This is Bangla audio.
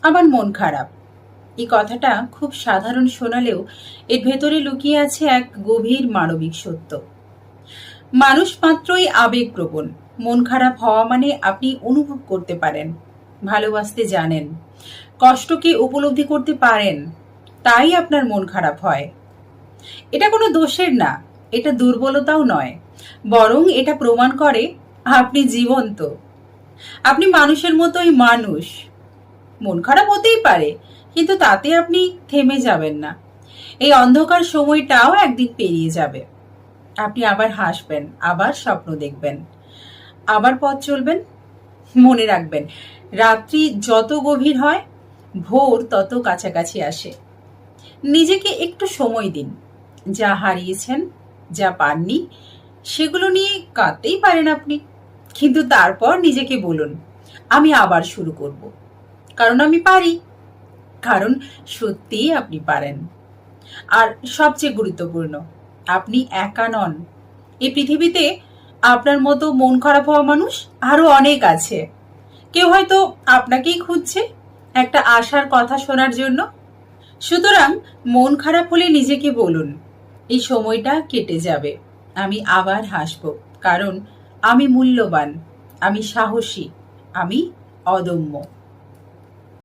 আমার মন খারাপ। এই কথাটা খুব সাধারণ শোনালেও এর ভেতরে লুকিয়ে আছে এক গভীর মানবিক সত্য। মানুষ মাত্রই আবেগপ্রবণ। মন খারাপ হওয়া মানে আপনি অনুভব করতে পারেন, ভালোবাসতে জানেন, কষ্টকে উপলব্ধি করতে পারেন, তাই আপনার মন খারাপ হয়। এটা কোনো দোষের না, এটা দুর্বলতাও নয়, বরং এটা প্রমাণ করে আপনি জীবন্ত, আপনি মানুষের মতোই মানুষ। মন খারাপ হতেই পারে, কিন্তু তাতে আপনি থেমে যাবেন না। এই অন্ধকার সময়টাও একদিন পেরিয়ে যাবে। আপনি আবার হাসবেন, আবার স্বপ্ন দেখবেন, আবার পথ চলবেন। মনে রাখবেন, রাত্রি যত গভীর হয়, ভোর তত কাছাকাছি আসে। নিজেকে একটু সময় দিন। যা হারিয়েছেন, যা পাননি, সেগুলো নিয়ে কাঁদতেই পারেন আপনি, কিন্তু তারপর নিজেকে বলুন, আমি আবার শুরু করব। কারণ আমি পারি, কারণ সত্যিই আপনি পারেন। আর সবচেয়ে গুরুত্বপূর্ণ, আপনি একা নন। এই পৃথিবীতে আপনার মতো মন খারাপ হওয়া মানুষ আরো অনেক আছে। কেউ হয়তো আপনাকেই খুঁজছে একটা আশার কথা শোনার জন্য। সুতরাং মন খারাপ হলে নিজেকে বলুন, এই সময়টা কেটে যাবে, আমি আবার হাসব, কারণ আমি মূল্যবান, আমি সাহসী, আমি অদম্য।